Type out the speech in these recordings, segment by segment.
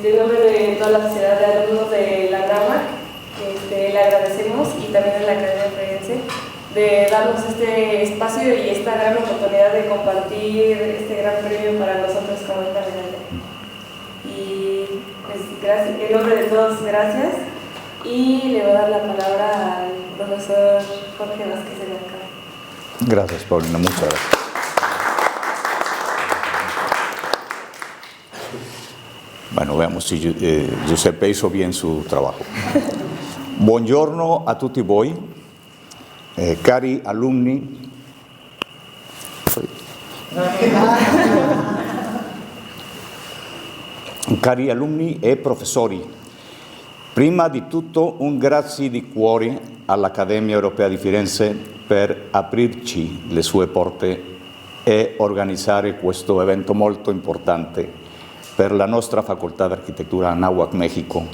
en nombre de toda la sociedad de alumnos de la Anáhuac, le agradecemos, y también a la Academia de Firenze, de darnos este espacio y esta gran oportunidad de compartir este gran premio para nosotros como esta medalla. Y pues gracias, en nombre de todos, gracias, y le voy a dar la palabra al profesor Jorge Vázquez del Mercado. Gracias, Paulina, muchas gracias. Bueno, veamos si Giuseppe hizo bien su trabajo. Buongiorno a tutti voi, cari alunni. Cari alunni e professori, prima di tutto un grazie di cuore all'Accademia Europea di Firenze per aprirci le sue porte e organizzare questo evento molto importante per la nostra Facoltà di Architettura Anáhuac México.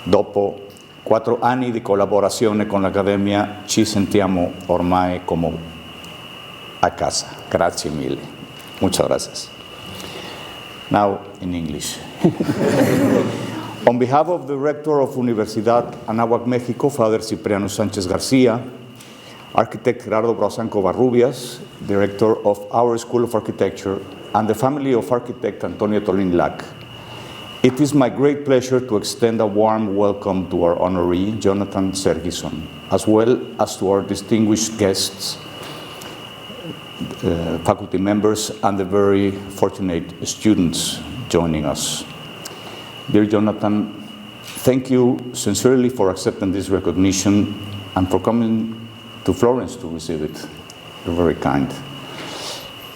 Dopo 4 anni di collaborazione con l'Accademia ci sentiamo ormai come a casa. Grazie mille. Muchas gracias. Now in English. On behalf of the Rector of Universidad Anáhuac México, Father Cipriano Sánchez García, Architect Gerardo Brausan Covarrubias, Director of our School of Architecture, and the family of Architect Antonio Attolini, it is my great pleasure to extend a warm welcome to our honoree, Jonathan Sergison, as well as to our distinguished guests, faculty members, and the very fortunate students joining us. Dear Jonathan, thank you sincerely for accepting this recognition and for coming to Florence to receive it. You're very kind.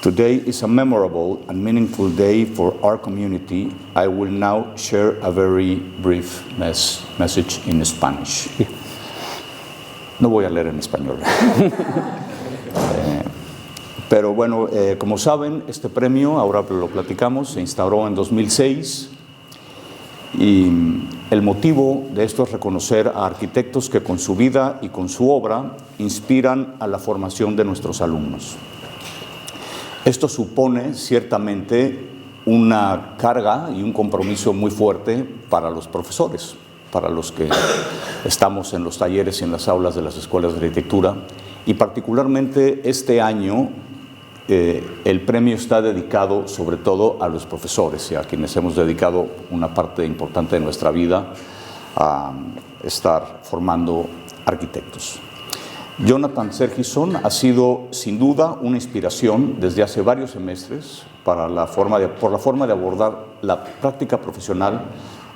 Today is a memorable and meaningful day for our community. I will now share a very brief message in Spanish. No voy a leer en español. Pero bueno, como saben, este premio, ahora lo platicamos, se instauró en 2006 y el motivo de esto es reconocer a arquitectos que con su vida y con su obra inspiran a la formación de nuestros alumnos. Esto supone ciertamente una carga y un compromiso muy fuerte para los profesores, para los que estamos en los talleres y en las aulas de las escuelas de arquitectura, y particularmente este año el premio está dedicado sobre todo a los profesores y a quienes hemos dedicado una parte importante de nuestra vida a estar formando arquitectos. Jonathan Sergison ha sido sin duda una inspiración desde hace varios semestres por la forma de abordar la práctica profesional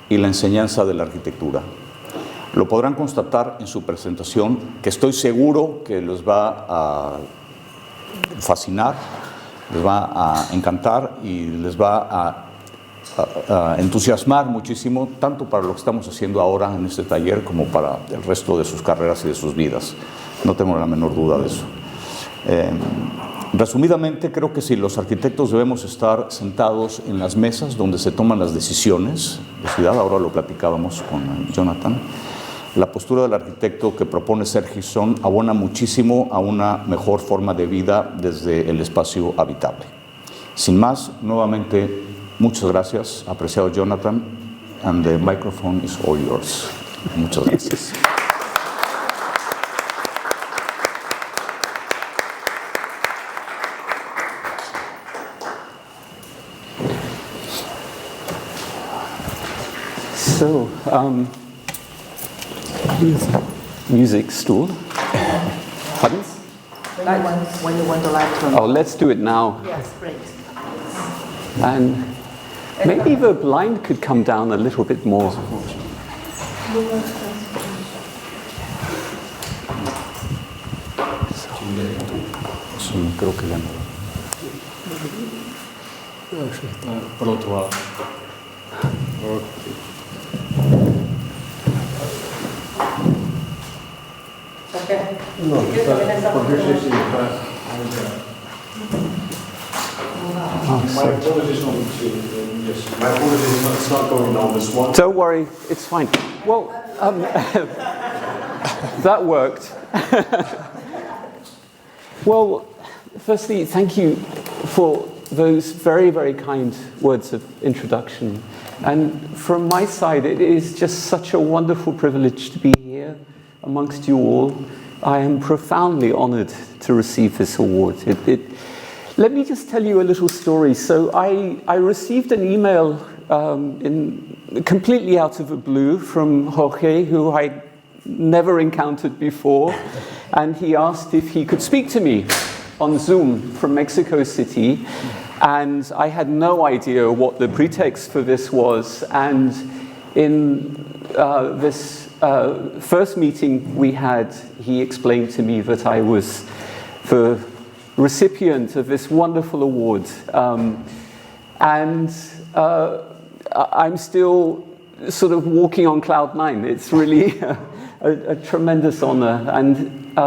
y la enseñanza de la arquitectura. Lo podrán constatar en su presentación, que estoy seguro que les va a fascinar, les va a encantar y les va a entusiasmar muchísimo, tanto para lo que estamos haciendo ahora en este taller como para el resto de sus carreras y de sus vidas. No tengo la menor duda de eso. Resumidamente, creo que si los arquitectos debemos estar sentados en las mesas donde se toman las decisiones de ciudad, ahora lo platicábamos con Jonathan, la postura del arquitecto que propone Sergison abona muchísimo a una mejor forma de vida desde el espacio habitable. Sin más, nuevamente, muchas gracias, apreciado Jonathan, and the microphone is all yours. Muchas gracias. So, music stool. Pardon? When you want the light to. Oh, let's do it now. Yes, great. And maybe the blind could come down a little bit more. Creo que ya no. Por otro lado. No, porque sí, my apologies not to, yes, my apologies, it's not going down this one. Don't worry, it's fine. Well, that worked. Well, firstly, thank you for those very, very kind words of introduction. And from my side, it is just such a wonderful privilege to be here amongst you all. I am profoundly honored to receive this award. Let me just tell you a little story. So I received an email completely out of the blue from Jorge, who I never encountered before, and he asked if he could speak to me on Zoom from Mexico City, and I had no idea what the pretext for this was. And in this first meeting we had, he explained to me that I was the recipient of this wonderful award, and I'm still sort of walking on cloud nine. It's really a tremendous honor. And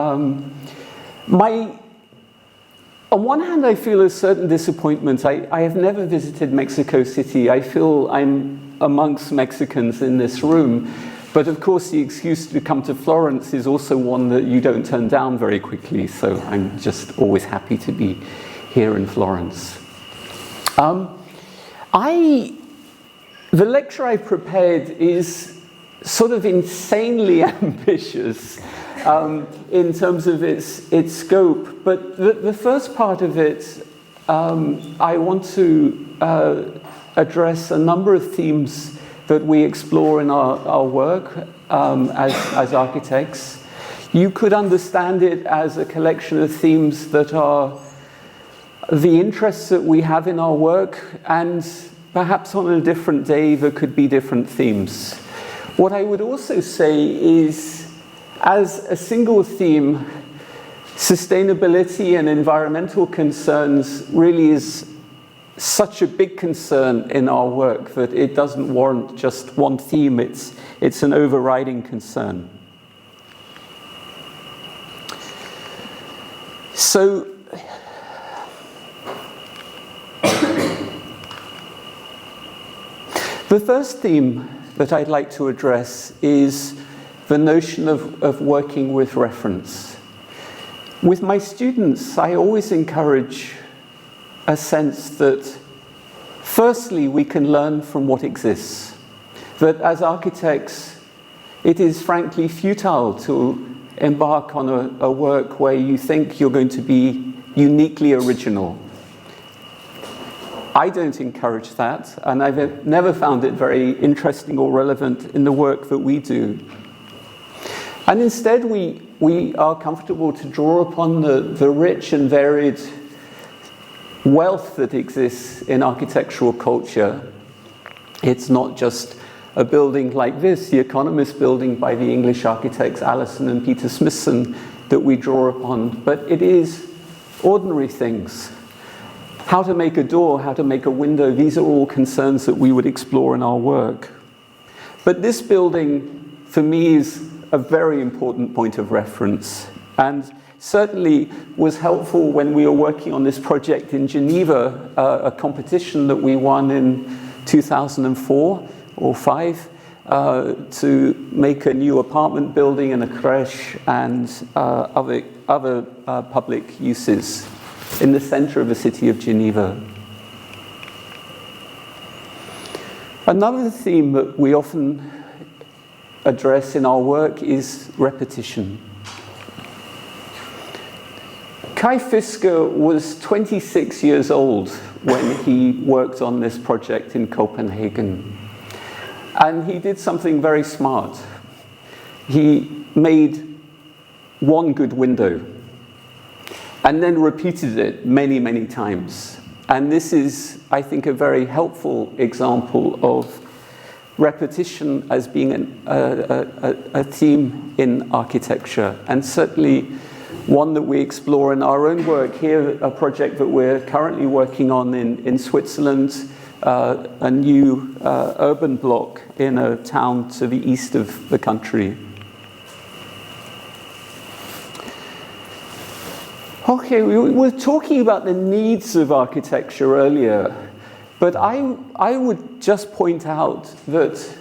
on one hand, I feel a certain disappointment. I have never visited Mexico City. I feel I'm amongst Mexicans in this room. But of course, the excuse to come to Florence is also one that you don't turn down very quickly. So I'm just always happy to be here in Florence. The lecture I prepared is sort of insanely ambitious in terms of its scope, but the first part of it, I want to address a number of themes that we explore in our work as architects. You could understand it as a collection of themes that are the interests that we have in our work, and perhaps on a different day there could be different themes. What I would also say is, as a single theme, sustainability and environmental concerns really is such a big concern in our work that it doesn't warrant just one theme. It's an overriding concern. So, the first theme that I'd like to address is the notion of working with reference. With my students, I always encourage a sense that, firstly, we can learn from what exists. That as architects, it is frankly futile to embark on a work where you think you're going to be uniquely original. I don't encourage that, and I've never found it very interesting or relevant in the work that we do. And instead, we are comfortable to draw upon the rich and varied wealth that exists in architectural culture. It's not just a building like this, the Economist building by the English architects Allison and Peter Smithson, that we draw upon, but it is ordinary things. How to make a door, how to make a window, these are all concerns that we would explore in our work. But this building, for me, is a very important point of reference, and certainly was helpful when we were working on this project in Geneva, a competition that we won in 2004 or 5, to make a new apartment building and a crèche and other public uses in the center of the city of Geneva. Another theme that we often address in our work is repetition. Kai Fisker was 26 years old when he worked on this project in Copenhagen. And he did something very smart. He made one good window and then repeated it many, many times. And this is, I think, a very helpful example of repetition as being a theme in architecture, and certainly one that we explore in our own work here, a project that we're currently working on in Switzerland, a new urban block in a town to the east of the country. Okay, we were talking about the needs of architecture earlier, but I would just point out that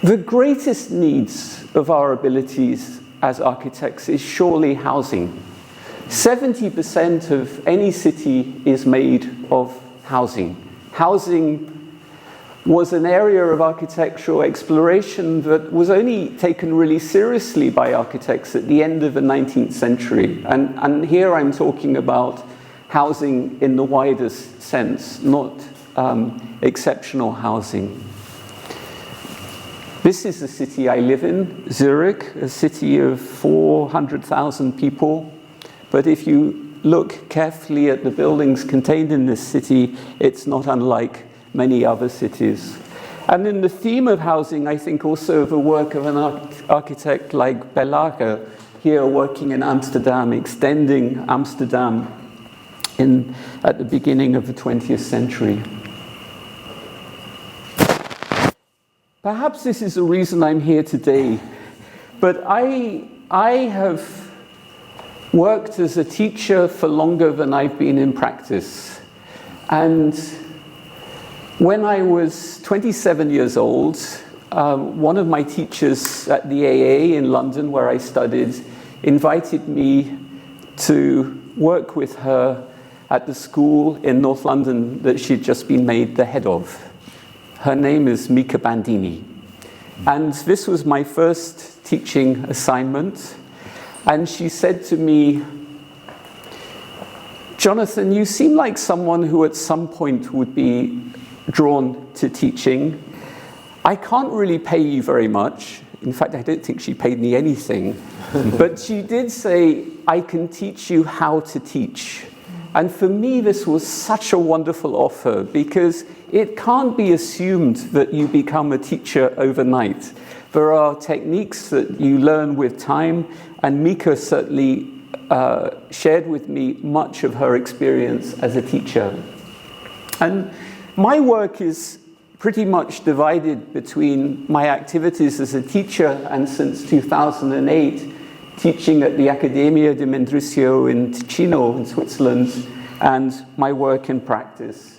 the greatest needs of our abilities as architects is surely housing. 70% of any city is made of housing. Housing was an area of architectural exploration that was only taken really seriously by architects at the end of the 19th century. And here I'm talking about housing in the widest sense, not exceptional housing. This is the city I live in, Zurich, a city of 400,000 people. But if you look carefully at the buildings contained in this city, it's not unlike many other cities. And in the theme of housing, I think also of the work of an architect like Berlage, here working in Amsterdam, extending Amsterdam at the beginning of the 20th century. Perhaps this is the reason I'm here today, but I have worked as a teacher for longer than I've been in practice. And when I was 27 years old, one of my teachers at the AA in London, where I studied, invited me to work with her at the school in North London that she'd just been made the head of. Her name is Mika Bandini. And this was my first teaching assignment. And she said to me, "Jonathan, you seem like someone who at some point would be drawn to teaching. I can't really pay you very much." In fact, I don't think she paid me anything. But she did say, "I can teach you how to teach." And for me, this was such a wonderful offer, because it can't be assumed that you become a teacher overnight. There are techniques that you learn with time, and Mika certainly shared with me much of her experience as a teacher. And my work is pretty much divided between my activities as a teacher and, since 2008, teaching at the Accademia di Mendrisio in Ticino in Switzerland, and my work in practice.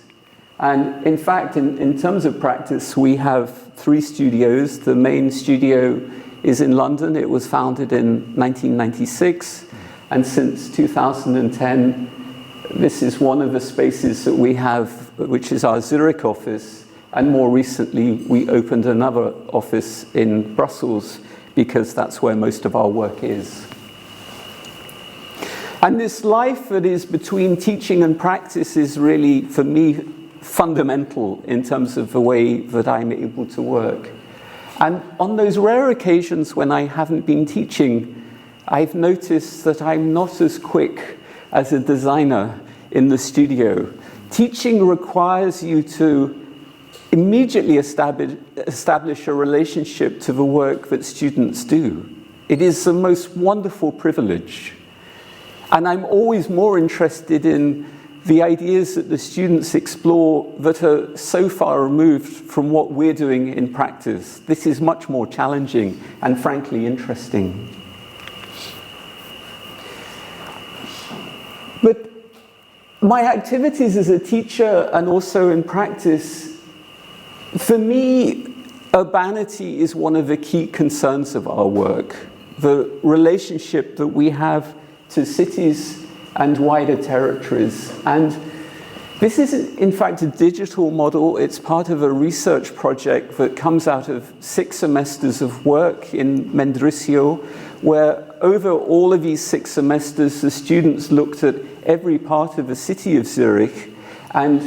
And in fact, in terms of practice, we have 3 studios. The main studio is in London. It was founded in 1996, and since 2010, this is one of the spaces that we have, which is our Zurich office, and more recently, we opened another office in Brussels, because that's where most of our work is. And this life that is between teaching and practice is really, for me, fundamental in terms of the way that I'm able to work. And on those rare occasions when I haven't been teaching, I've noticed that I'm not as quick as a designer in the studio. Teaching requires you to immediately establish a relationship to the work that students do. It is the most wonderful privilege. And I'm always more interested in the ideas that the students explore that are so far removed from what we're doing in practice. This is much more challenging and frankly interesting. But my activities as a teacher and also in practice, for me, urbanity is one of the key concerns of our work. The relationship that we have to cities and wider territories. And this is, in fact, a digital model. It's part of a research project that comes out of 6 semesters of work in Mendrisio, where over all of these 6 semesters, the students looked at every part of the city of Zurich and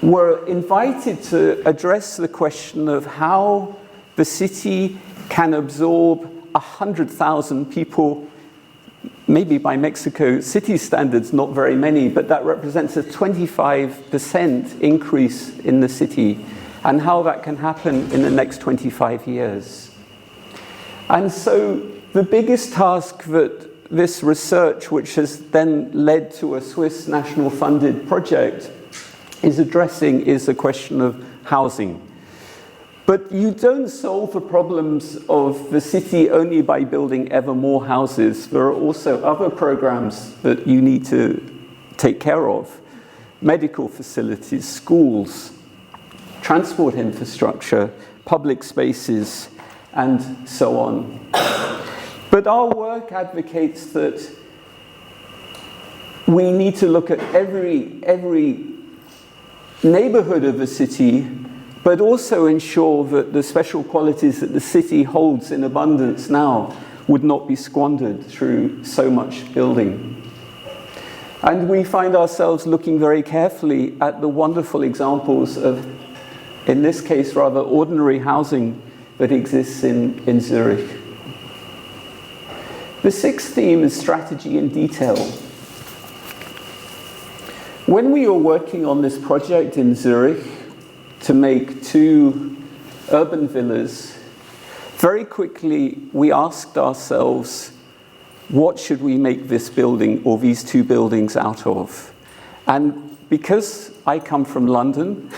were invited to address the question of how the city can absorb 100,000 people. Maybe by Mexico City standards, not very many, but that represents a 25% increase in the city, and how that can happen in the next 25 years. And so the biggest task that this research, which has then led to a Swiss national funded project, is addressing is the question of housing. But you don't solve the problems of the city only by building ever more houses. There are also other programs that you need to take care of. Medical facilities, schools, transport infrastructure, public spaces, and so on. But our work advocates that we need to look at every neighborhood of the city but also ensure that the special qualities that the city holds in abundance now would not be squandered through so much building. And we find ourselves looking very carefully at the wonderful examples of, in this case, rather ordinary housing that exists in Zurich. The sixth theme is strategy in detail. When we were working on this project in Zurich to make 2 urban villas, very quickly we asked ourselves, what should we make this building or these 2 buildings out of? And because I come from London,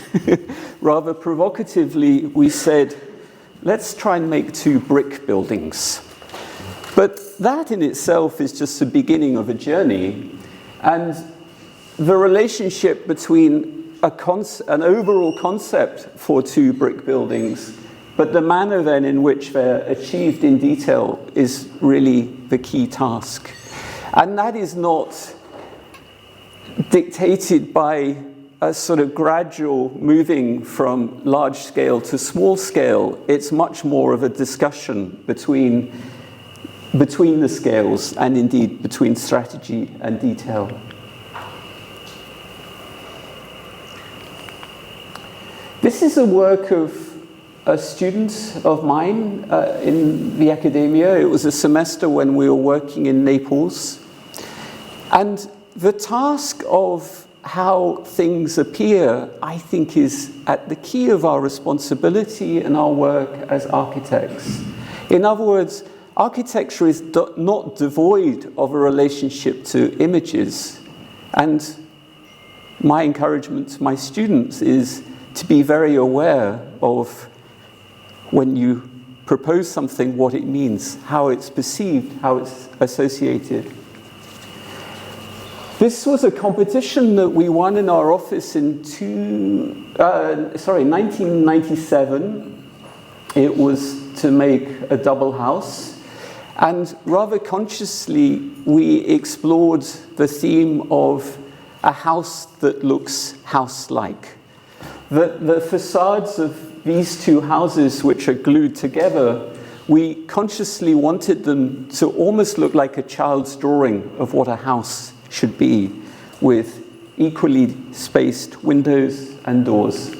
rather provocatively, we said, let's try and make 2 brick buildings. But that in itself is just the beginning of a journey. And the relationship between an overall concept for 2 brick buildings, but the manner then in which they're achieved in detail is really the key task. And that is not dictated by a sort of gradual moving from large scale to small scale. It's much more of a discussion between the scales and indeed between strategy and detail. This is a work of a student of mine in the Accademia. It was a semester when we were working in Naples. And the task of how things appear, I think, is at the key of our responsibility and our work as architects. In other words, architecture is not devoid of a relationship to images. And my encouragement to my students is to be very aware of, when you propose something, what it means, how it's perceived, how it's associated. This was a competition that we won in our office in 1997. It was to make a double house. And rather consciously, we explored the theme of a house that looks house-like. The facades of these 2 houses, which are glued together, we consciously wanted them to almost look like a child's drawing of what a house should be, with equally spaced windows and doors.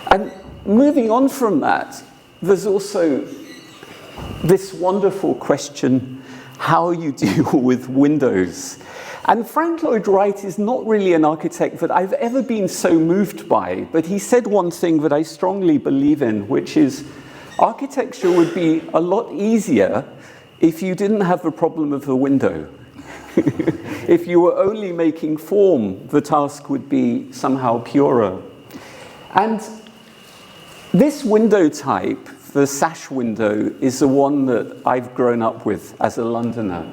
And moving on from that, there's also this wonderful question, how you deal with windows. And Frank Lloyd Wright is not really an architect that I've ever been so moved by, but he said one thing that I strongly believe in, which is architecture would be a lot easier if you didn't have the problem of the window. If you were only making form, the task would be somehow purer. And this window type, the sash window, is the one that I've grown up with as a Londoner.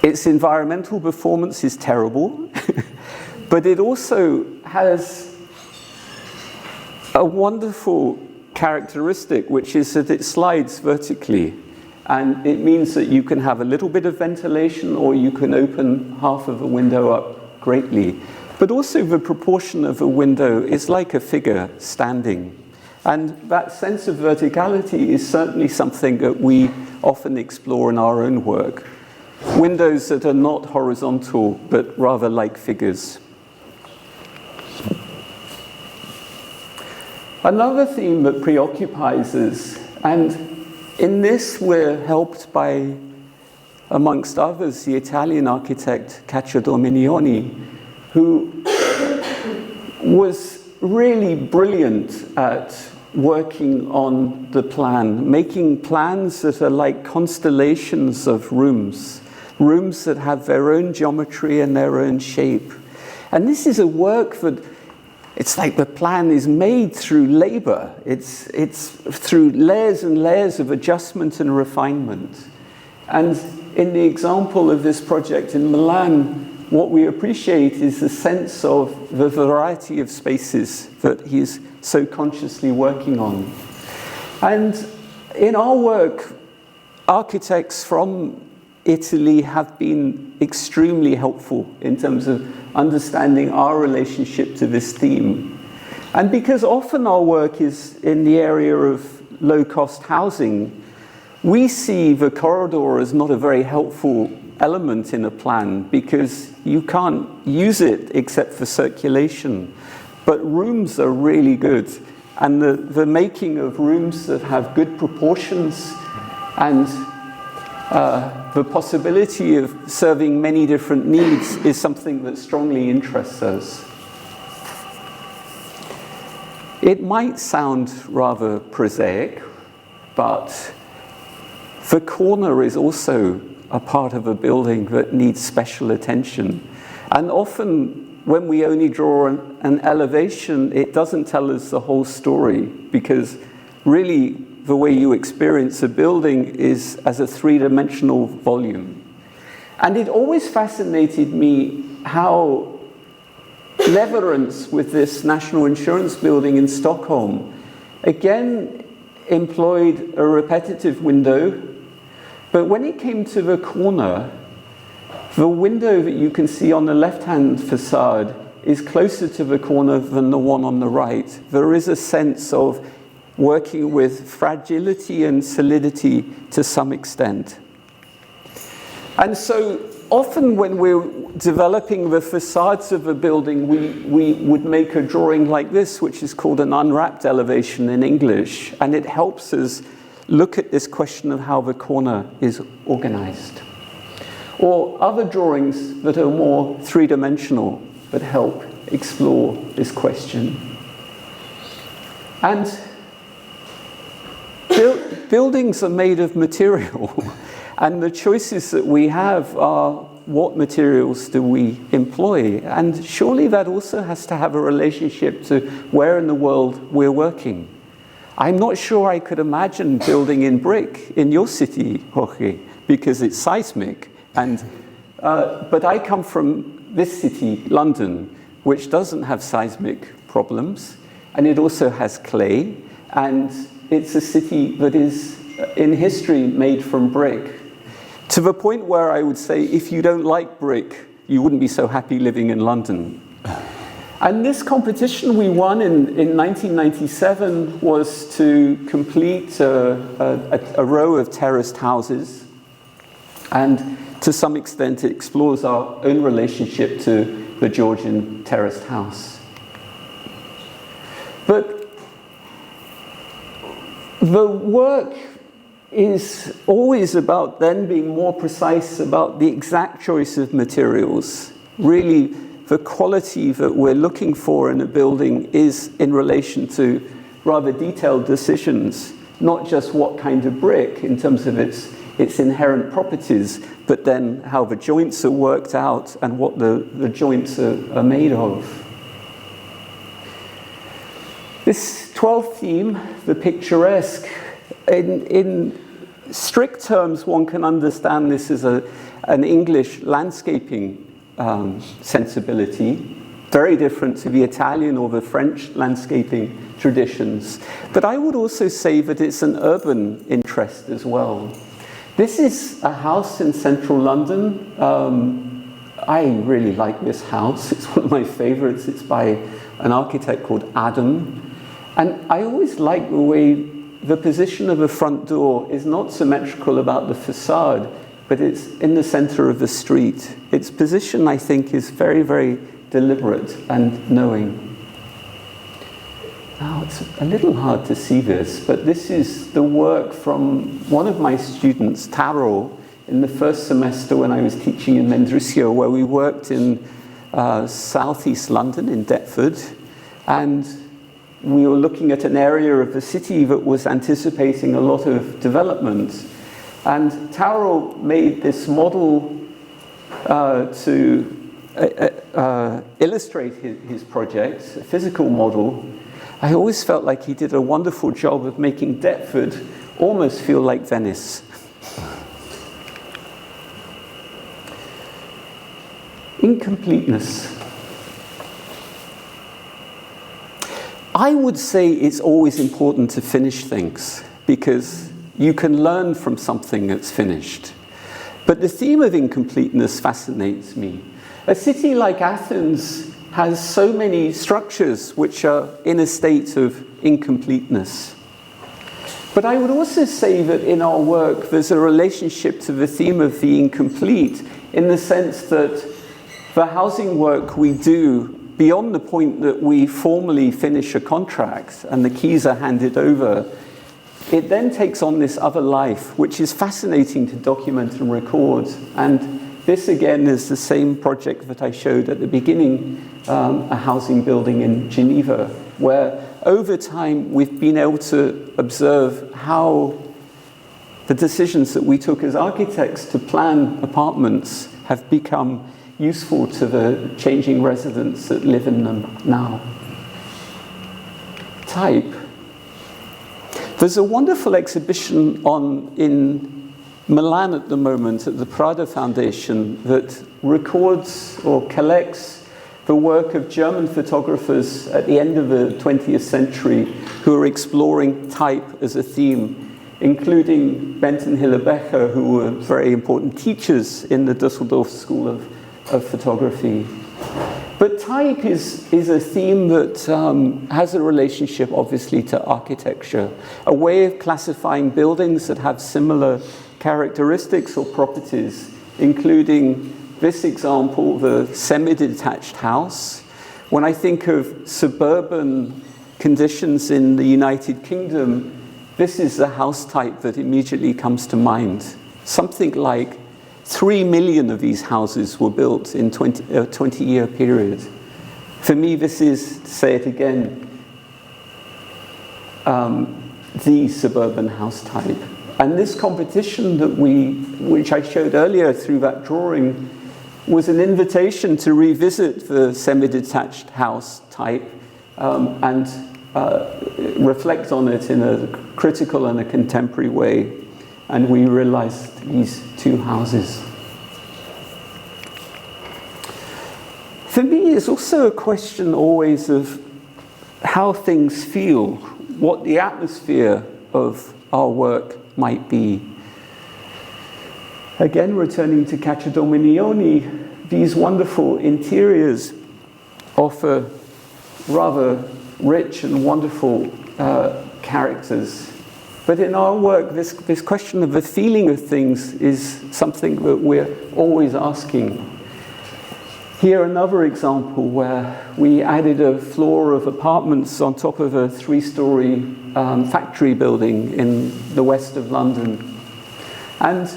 Its environmental performance is terrible, but it also has a wonderful characteristic, which is that it slides vertically. And it means that you can have a little bit of ventilation, or you can open half of a window up greatly. But also the proportion of a window is like a figure standing. And that sense of verticality is certainly something that we often explore in our own work. Windows that are not horizontal, but rather like figures. Another theme that preoccupies us, and in this we're helped by, amongst others, the Italian architect Cacciadominioni, who was really brilliant at working on the plan, making plans that are like constellations of rooms that have their own geometry and their own shape. And this is a work that, it's like the plan is made through labor. It's through layers and layers of adjustment and refinement. And in the example of this project in Milan, what we appreciate is the sense of the variety of spaces that he's so consciously working on. And in our work, architects from Italy have been extremely helpful in terms of understanding our relationship to this theme. And because often our work is in the area of low-cost housing, we see the corridor as not a very helpful element in a plan because you can't use it except for circulation. But rooms are really good. And the making of rooms that have good proportions and the possibility of serving many different needs is something that strongly interests us. It might sound rather prosaic, but the corner is also a part of a building that needs special attention. And often when we only draw an elevation, it doesn't tell us the whole story, because really the way you experience a building is as a three-dimensional volume. And it always fascinated me how Leverance, with this national insurance building in Stockholm, again employed a repetitive window, but when it came to the corner, the window that you can see on the left-hand facade is closer to the corner than the one on the right. There is a sense of working with fragility and solidity to some extent. And so often when we're developing the facades of a building, we would make a drawing like this, which is called an unwrapped elevation in English, and it helps us look at this question of how the corner is organized. Or other drawings that are more three-dimensional that help explore this question. And buildings are made of material, and the choices that we have are what materials do we employ, and surely that also has to have a relationship to where in the world we're working. I'm not sure I could imagine building in brick in your city, Jorge, because it's seismic, and but I come from this city, London, which doesn't have seismic problems, and it also has clay, and it's a city that is in history made from brick. To the point where I would say, if you don't like brick, you wouldn't be so happy living in London. And this competition we won in 1997 was to complete a row of terraced houses. And to some extent, it explores our own relationship to the Georgian terraced house. But the work is always about then being more precise about the exact choice of materials. Really, the quality that we're looking for in a building is in relation to rather detailed decisions, not just what kind of brick in terms of its inherent properties, but then how the joints are worked out and what the joints are made of. This 12th theme, the picturesque, in strict terms, one can understand this as an English landscaping sensibility, very different to the Italian or the French landscaping traditions. But I would also say that it's an urban interest as well. This is a house in central London. I really like this house. It's one of my favorites. It's by an architect called Adam. And I always like the way the position of a front door is not symmetrical about the facade, but it's in the center of the street. Its position, I think, is very, very deliberate and knowing. Now, it's a little hard to see this, but this is the work from one of my students, Taro, in the first semester when I was teaching in Mendrisio, where we worked in southeast London, in Deptford, and we were looking at an area of the city that was anticipating a lot of development. And Taro made this model to illustrate his project, a physical model. I always felt like he did a wonderful job of making Deptford almost feel like Venice. Incompleteness. I would say it's always important to finish things because you can learn from something that's finished. But the theme of incompleteness fascinates me. A city like Athens has so many structures which are in a state of incompleteness. But I would also say that in our work there's a relationship to the theme of the incomplete, in the sense that the housing work we do, beyond the point that we formally finish a contract and the keys are handed over, it then takes on this other life, which is fascinating to document and record. And this again is the same project that I showed at the beginning, a housing building in Geneva, where over time we've been able to observe how the decisions that we took as architects to plan apartments have become useful to the changing residents that live in them now. Type. There's a wonderful exhibition in Milan at the moment at the Prada Foundation that records or collects the work of German photographers at the end of the 20th century who are exploring type as a theme, including Benton Hillebecher, who were very important teachers in the Düsseldorf School of Photography. But type is a theme that has a relationship, obviously, to architecture, a way of classifying buildings that have similar characteristics or properties, including this example, the semi-detached house. When I think of suburban conditions in the United Kingdom, this is the house type that immediately comes to mind. Something like 3 million of these houses were built in a 20-year period. For me, this is, to say it again, the suburban house type. And this competition which I showed earlier through that drawing, was an invitation to revisit the semi-detached house type and reflect on it in a critical and a contemporary way. And we realized these two houses. For me, it's also a question always of how things feel, what the atmosphere of our work might be. Again, returning to Cacciadominioni, these wonderful interiors offer rather rich and wonderful characters. But in our work, this question of the feeling of things is something that we're always asking. Here, another example where we added a floor of apartments on top of a 3-story factory building in the west of London. And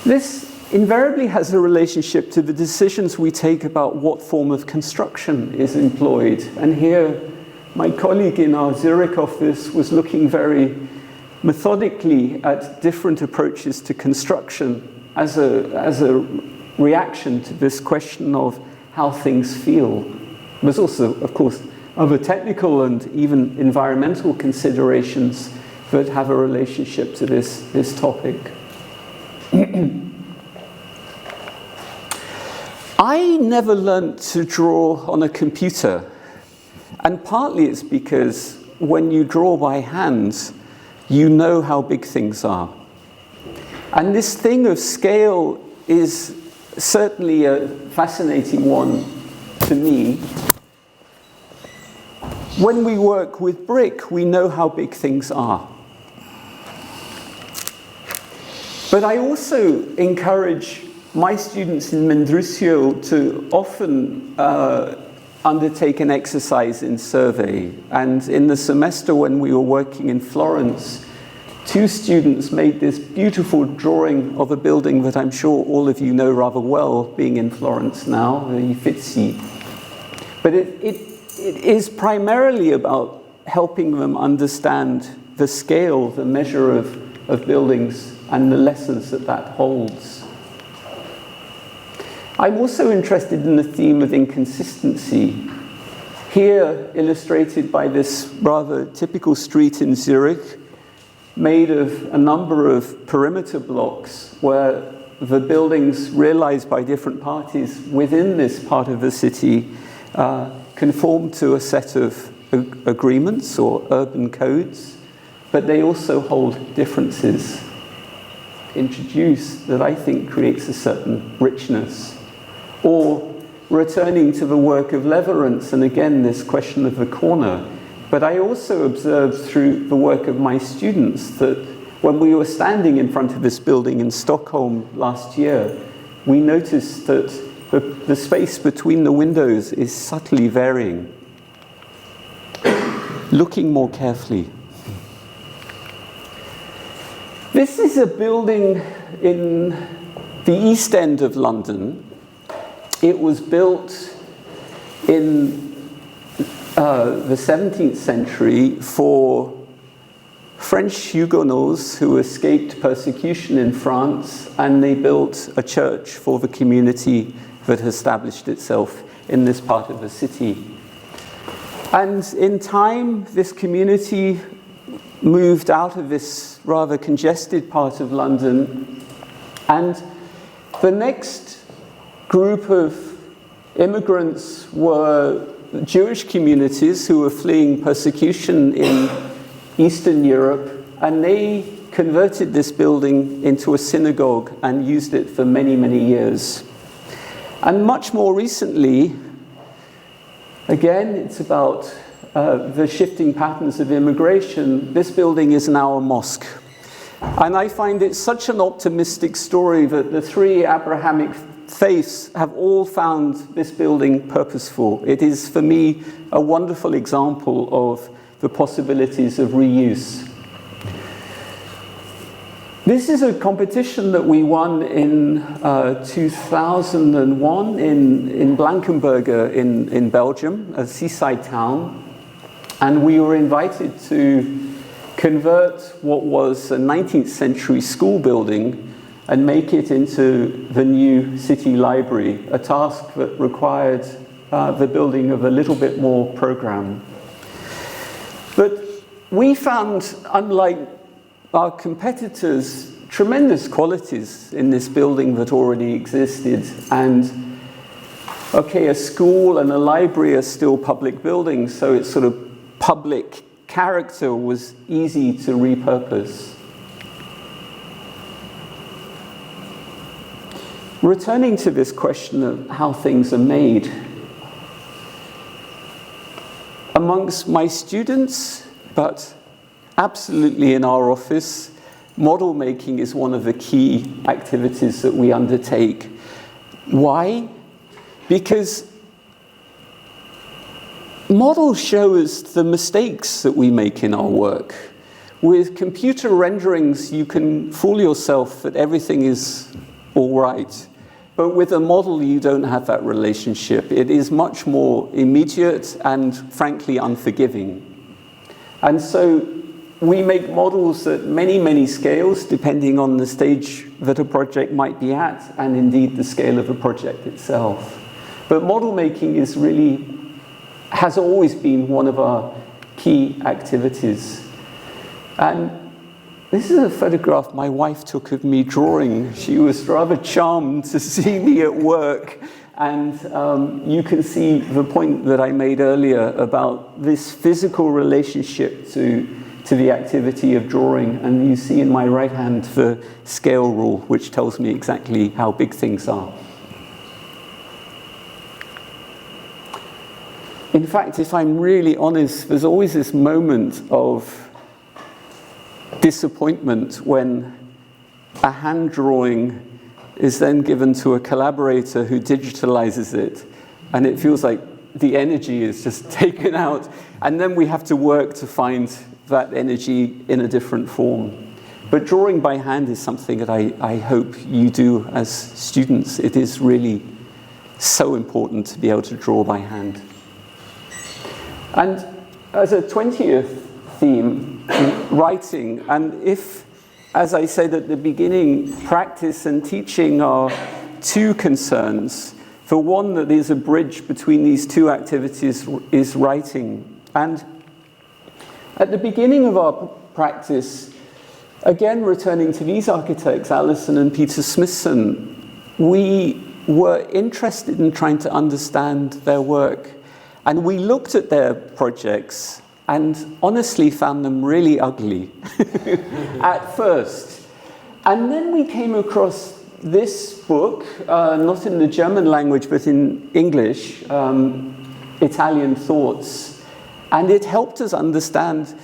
this invariably has a relationship to the decisions we take about what form of construction is employed. And here, my colleague in our Zurich office was looking very methodically at different approaches to construction as a reaction to this question of how things feel. There's also, of course, other technical and even environmental considerations that have a relationship to this topic. I never learned to draw on a computer. And partly it's because when you draw by hand, you know how big things are. And this thing of scale is certainly a fascinating one to me. When we work with brick, we know how big things are. But I also encourage my students in Mendrisio to often undertake an exercise in survey. And in the semester when we were working in Florence, 2 students made this beautiful drawing of a building that I'm sure all of you know rather well, being in Florence now, the Uffizi. But it is primarily about helping them understand the scale, the measure of buildings, and the lessons that holds. I'm also interested in the theme of inconsistency. Here, illustrated by this rather typical street in Zurich, made of a number of perimeter blocks where the buildings realized by different parties within this part of the city conform to a set of agreements or urban codes, but they also hold differences. introduce that I think creates a certain richness. Or returning to the work of Leverance, and again this question of the corner, but I also observed through the work of my students that when we were standing in front of this building in Stockholm last year, we noticed that the space between the windows is subtly varying. Looking more carefully. This is a building in the East End of London. It was built in the 17th century for French Huguenots who escaped persecution in France, and they built a church for the community that established itself in this part of the city. And in time, this community moved out of this rather congested part of London, and the next group of immigrants were Jewish communities who were fleeing persecution in Eastern Europe, and they converted this building into a synagogue and used it for many, many years. And much more recently, again, it's about the shifting patterns of immigration. This building is now a mosque. And I find it such an optimistic story that the three Abrahamic faiths have all found this building purposeful. It is, for me, a wonderful example of the possibilities of reuse. This is a competition that we won in 2001 in Blankenberge in Belgium, a seaside town. And we were invited to convert what was a 19th century school building and make it into the new city library, a task that required the building of a little bit more program. But we found, unlike our competitors, tremendous qualities in this building that already existed. And okay, a school and a library are still public buildings, so its sort of public character was easy to repurpose. Returning to this question of how things are made, amongst my students, but absolutely in our office, model making is one of the key activities that we undertake. Why? Because models show us the mistakes that we make in our work. With computer renderings, you can fool yourself that everything is all right. But with a model, you don't have that relationship. It is much more immediate and, frankly, unforgiving. And so we make models at many, many scales, depending on the stage that a project might be at, and indeed the scale of the project itself. But model making is has always been one of our key activities. And this is a photograph my wife took of me drawing. She was rather charmed to see me at work. And you can see the point that I made earlier about this physical relationship to the activity of drawing. And you see in my right hand the scale rule, which tells me exactly how big things are. In fact, if I'm really honest, there's always this moment of disappointment when a hand drawing is then given to a collaborator who digitalizes it, and it feels like the energy is just taken out, and then we have to work to find that energy in a different form. But drawing by hand is something that I hope you do as students. It is really so important to be able to draw by hand. And as a 20th theme, writing, and if, as I said at the beginning, practice and teaching are two concerns, the one that is a bridge between these two activities is writing. And at the beginning of our practice, again returning to these architects, Alison and Peter Smithson, we were interested in trying to understand their work. And we looked at their projects and honestly found them really ugly at first. And then we came across this book, not in the German language, but in English, Italian Thoughts. And it helped us understand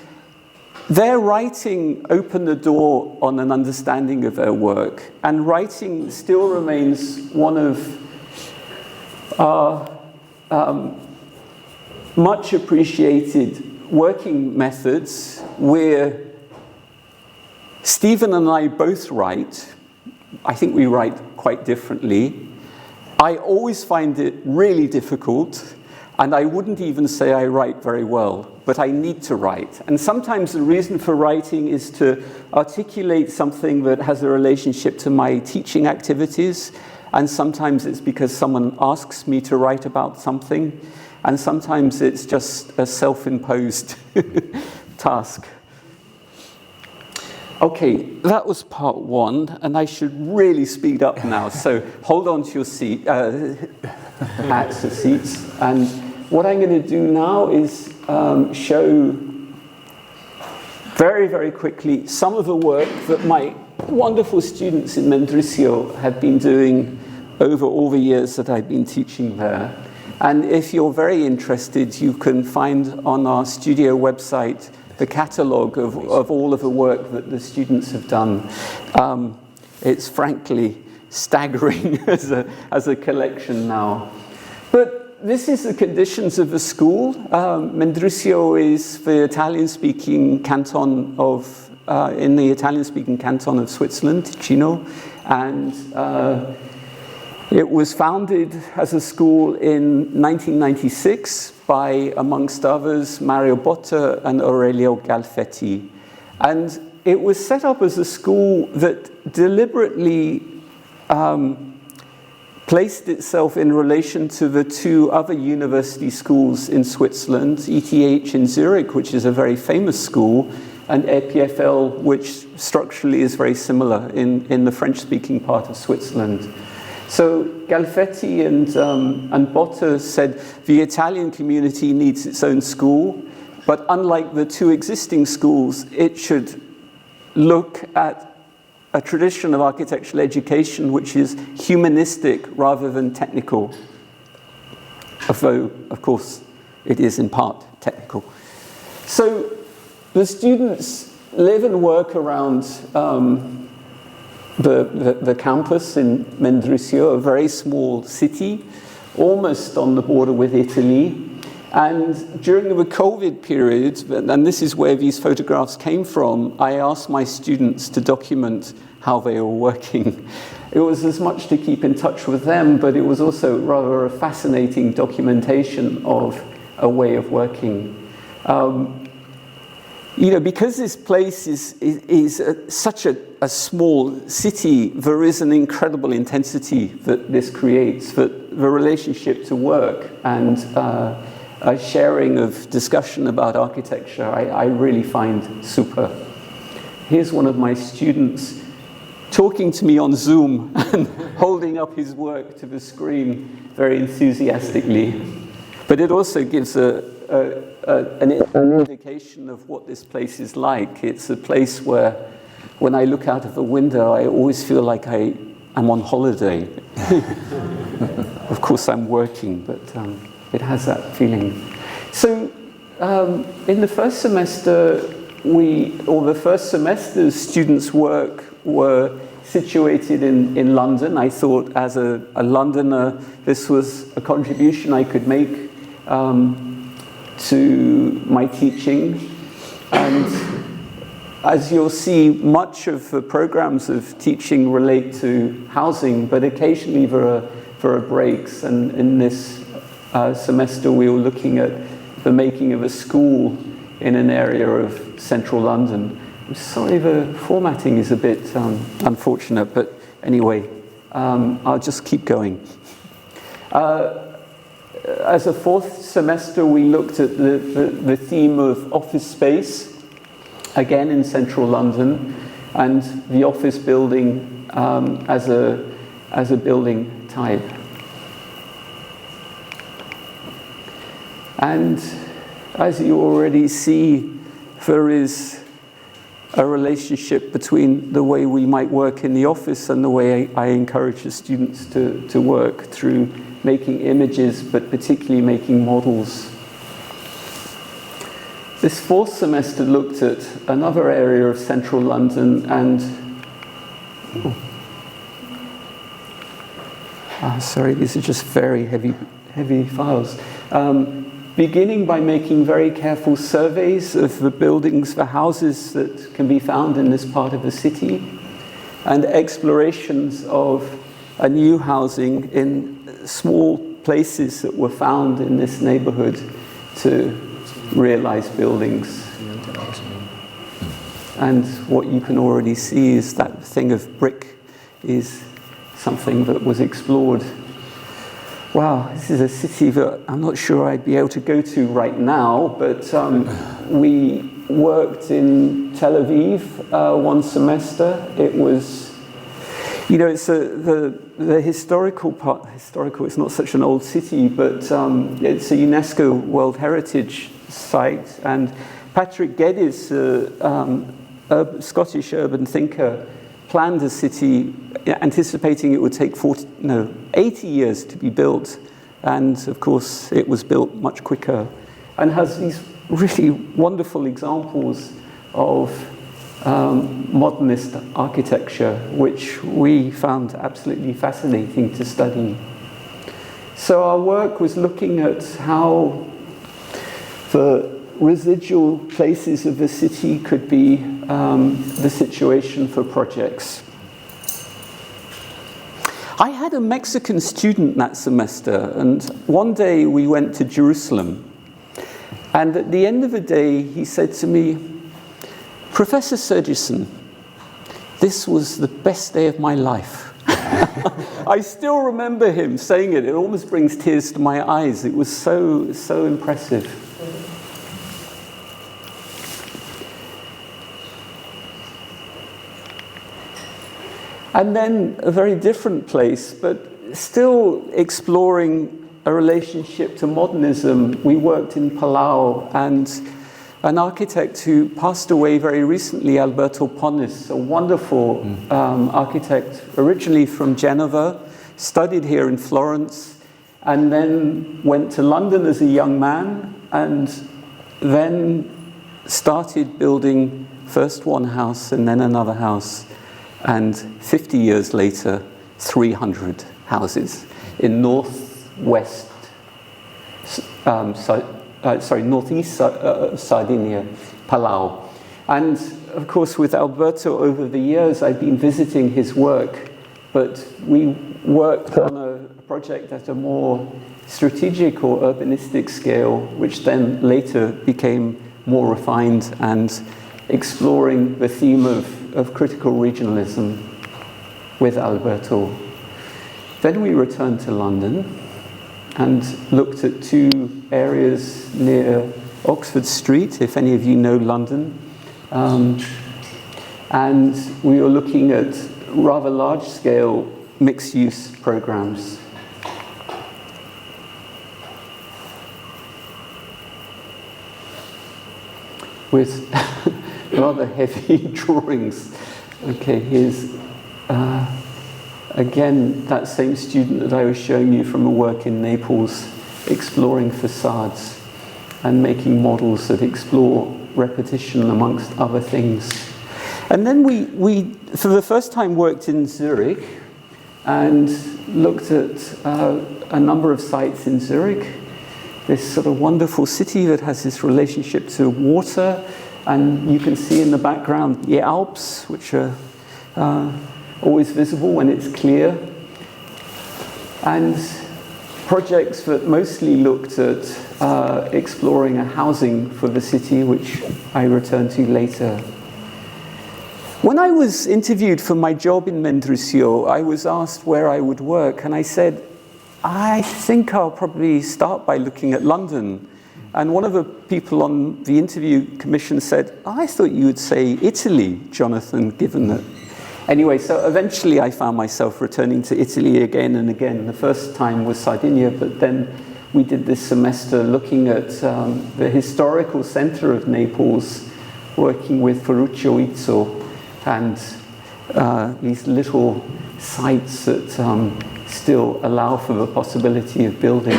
their writing opened the door on an understanding of their work. And writing still remains one of our much appreciated working methods where Stephen and I both write. I think we write quite differently. I always find it really difficult, and I wouldn't even say I write very well, but I need to write. And sometimes the reason for writing is to articulate something that has a relationship to my teaching activities, and sometimes it's because someone asks me to write about something, and sometimes it's just a self-imposed task. Okay, that was part one, and I should really speed up now, so hold on to your seat, hats or seats. And what I'm going to do now is show very, very quickly some of the work that my wonderful students in Mendrisio have been doing over all the years that I've been teaching there. And if you're very interested, you can find on our studio website the catalogue of all of the work that the students have done. It's frankly staggering as a collection now. But this is the conditions of the school. Mendrisio is the Italian-speaking canton of, in the Italian-speaking canton of Switzerland, Ticino, and it was founded as a school in 1996 by, amongst others, Mario Botta and Aurelio Galfetti. And it was set up as a school that deliberately placed itself in relation to the two other university schools in Switzerland, ETH in Zurich, which is a very famous school, and EPFL, which structurally is very similar in the French-speaking part of Switzerland. So Galfetti and Botta said the Italian community needs its own school, but unlike the two existing schools, it should look at a tradition of architectural education which is humanistic rather than technical, although, of course, it is in part technical. So the students live and work around the campus in Mendrisio, a very small city, almost on the border with Italy. And during the COVID period, and this is where these photographs came from, I asked my students to document how they were working. It was as much to keep in touch with them, but it was also rather a fascinating documentation of a way of working. You know, because this place is such a small city, there is an incredible intensity that this creates, that the relationship to work and a sharing of discussion about architecture, I really find super. Here's one of my students talking to me on Zoom and holding up his work to the screen very enthusiastically. But it also gives an indication of what this place is like. It's a place where, when I look out of the window, I always feel like I'm on holiday. Of course, I'm working, but it has that feeling. So, in the first semester, the first semester's students' work were situated in London. I thought, as a Londoner, this was a contribution I could make to my teaching. And as you'll see, much of the programs of teaching relate to housing, but occasionally there are breaks. And in this semester, we were looking at the making of a school in an area of central London. I'm sorry, the formatting is a bit unfortunate, but anyway, I'll just keep going. As a fourth semester, we looked at the theme of office space, again in central London, and the office building as a building type. And as you already see, there is a relationship between the way we might work in the office and the way I encourage the students to work through making images, but particularly making models. This fourth semester looked at another area of central London and sorry, these are just very heavy files. Beginning by making very careful surveys of the buildings, the houses that can be found in this part of the city, and explorations of a new housing in small places that were found in this neighborhood to realize buildings. And what you can already see is that thing of brick is something that was explored. Wow, this is a city that I'm not sure I'd be able to go to right now, but we worked in Tel Aviv one semester. It was, you know, it's the historical part. Historical, it's not such an old city, but it's a UNESCO World Heritage Site. And Patrick Geddes, a Scottish urban thinker, planned a city anticipating it would take 80 years to be built, and of course it was built much quicker, and has these really wonderful examples of modernist architecture, which we found absolutely fascinating to study. So our work was looking at how the residual places of the city could be the situation for projects. I had a Mexican student that semester, and one day we went to Jerusalem. And at the end of the day, he said to me, "Professor Sergison, this was the best day of my life." I still remember him saying it. It almost brings tears to my eyes. It was so impressive. And then a very different place, but still exploring a relationship to modernism. We worked in Palau, and an architect who passed away very recently, Alberto Ponis, a wonderful architect, originally from Genova, studied here in Florence, and then went to London as a young man, and then started building first one house and then another house. And 50 years later, 300 houses in northeast Sardinia, Palau. And of course, with Alberto over the years, I've been visiting his work, but we worked on a project at a more strategic or urbanistic scale, which then later became more refined and exploring the theme of critical regionalism with Alberto. Then we returned to London and looked at two areas near Oxford Street, if any of you know London. And we were looking at rather large-scale mixed-use programs. With rather heavy drawings. Okay, here's again that same student that I was showing you from a work in Naples, exploring facades and making models that explore repetition amongst other things. And then we for the first time worked in Zurich and looked at a number of sites in Zurich, this sort of wonderful city that has this relationship to water. And you can see in the background the Alps, which are always visible when it's clear. And projects that mostly looked at exploring a housing for the city, which I return to later. When I was interviewed for my job in Mendrisio, I was asked where I would work, and I said, I think I'll probably start by looking at London. And one of the people on the interview commission said, I thought you would say Italy, Jonathan, given that. Anyway, so eventually I found myself returning to Italy again and again. The first time was Sardinia, but then we did this semester looking at the historical center of Naples, working with Ferruccio Izzo and these little sites that still allow for the possibility of building.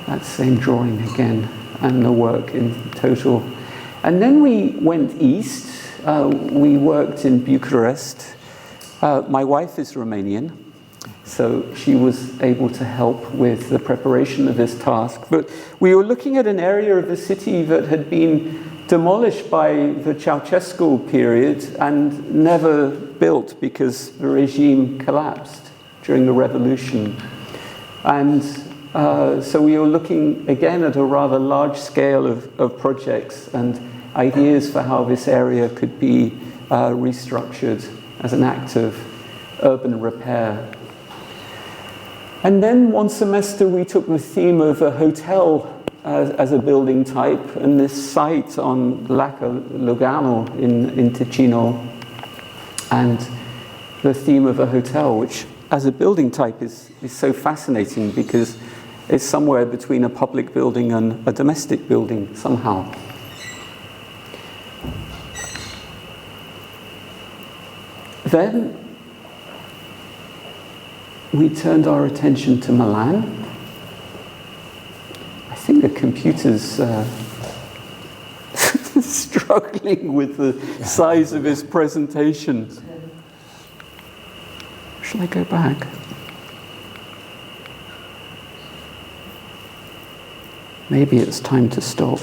That same drawing again, and the work in total. And then we went east. We worked in Bucharest. My wife is Romanian, so she was able to help with the preparation of this task. But we were looking at an area of the city that had been demolished by the Ceausescu period and never built because the regime collapsed during the revolution. And so we were looking again at a rather large scale of projects and ideas for how this area could be restructured as an act of urban repair. And then one semester we took the theme of a hotel as a building type, and this site on Lacca Lugano in Ticino, and the theme of a hotel, which as a building type is so fascinating because it's somewhere between a public building and a domestic building somehow. Then we turned our attention to Milan. I think the computer's struggling with the size of his presentation. Shall I go back? Maybe it's time to stop.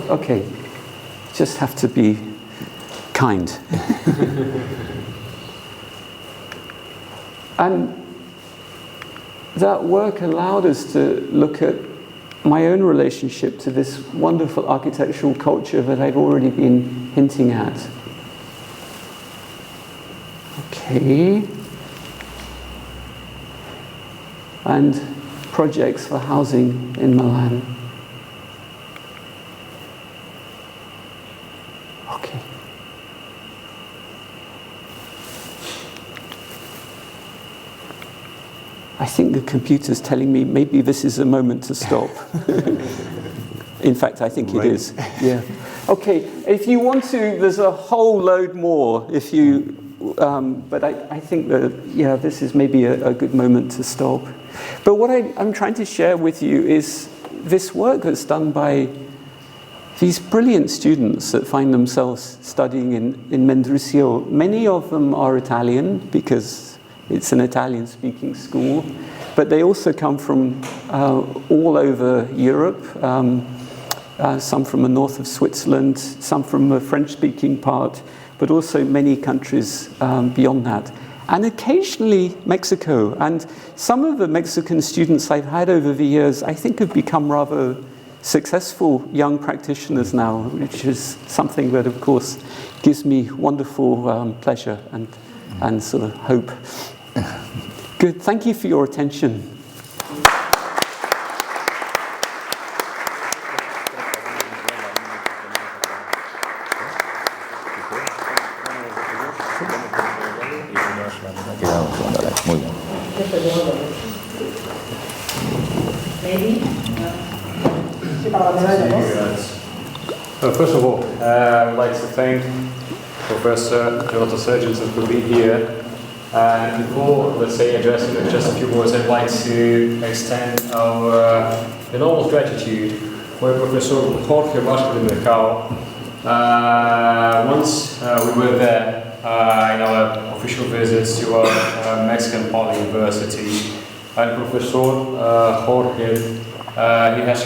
Okay. Just have to be kind. And that work allowed us to look at my own relationship to this wonderful architectural culture that I've already been hinting at. Okay. And projects for housing in Milan. Okay. I think the computer's telling me maybe this is a moment to stop. In fact, I think it is. Yeah. Okay, if you want to, there's a whole load more if you, but I think that, yeah, this is maybe a good moment to stop. But what I'm trying to share with you is this work that's done by these brilliant students that find themselves studying in Mendrisio. Many of them are Italian because it's an Italian-speaking school, but they also come from all over Europe, some from the north of Switzerland, some from the French-speaking part, but also many countries beyond that. And occasionally Mexico. And some of the Mexican students I've had over the years, I think have become rather successful young practitioners now, which is something that, of course, gives me wonderful pleasure and sort of hope. Good, thank you for your attention. First of all, I would like to thank Professor Jonathan Sergison for being here. And before, let's say, addressing just a few words, I'd like to extend our enormous gratitude for Professor Jorge Vázquez del Mercado. Once we were there in our official visits to our Mexican Poly University, and Professor Jorge, he has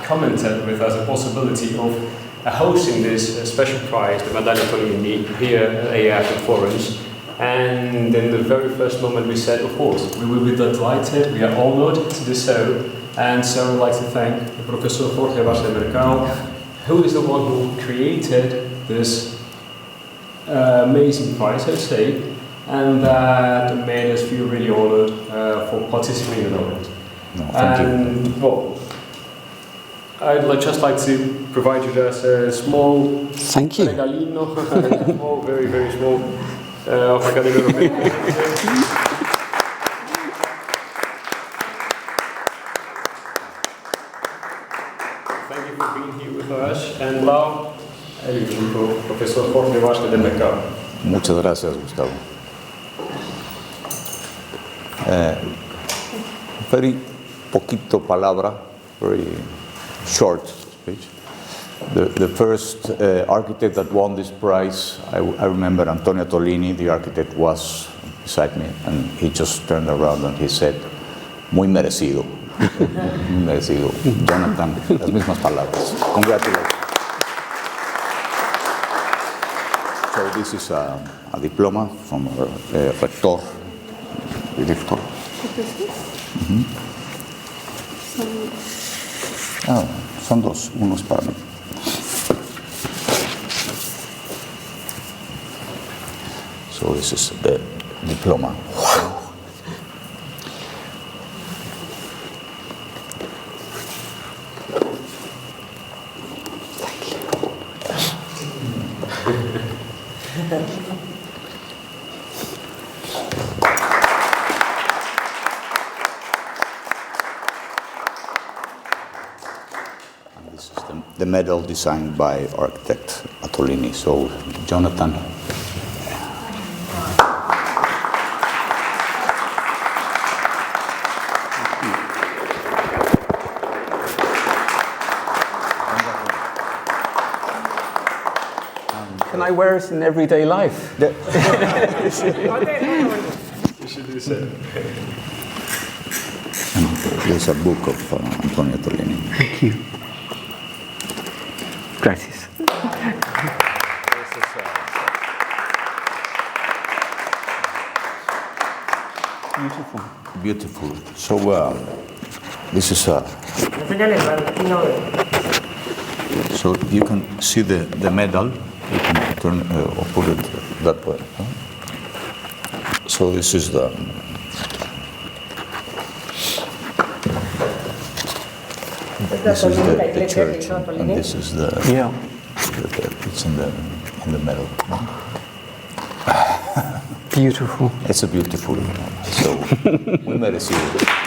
commented with us the possibility of hosting this special prize, the Medalla Antonio Attolini, here at AF in Florence. And in the very first moment we said, of course, we will be delighted, we are honored to do so. And so I'd like to thank Professor Jorge Vázquez del Mercado, who is the one who created this amazing prize, I'd say, and that made us feel really honored for participating in it. No, thank you. Well, I'd just like to provide you just a small regalino, small, very, very small, of Accademia Europea. Florence. And now, el profesor Jorge Vázquez del Mercado. Muchas gracias, Gustavo. Very poquito palabra, very short speech. The first architect that won this prize, I remember Antonio Attolini, the architect, was beside me, and he just turned around and he said, muy merecido. Muy merecido. Jonathan, las mismas palabras. Congratulations. So this is a diploma from our rector, director. Son dos, unos para mí. So this is the diploma. This is the medal designed by architect Attolini. So, Jonathan. Can I wear it in everyday life? You should do so. There's a book of Antonio Attolini. Thank you. Gracias. Beautiful. Beautiful. So, this is so you can see the medal. You can turn or put it that way. So this is the church, and this is the it's in the middle. Beautiful. It's a beautiful. So we merecido.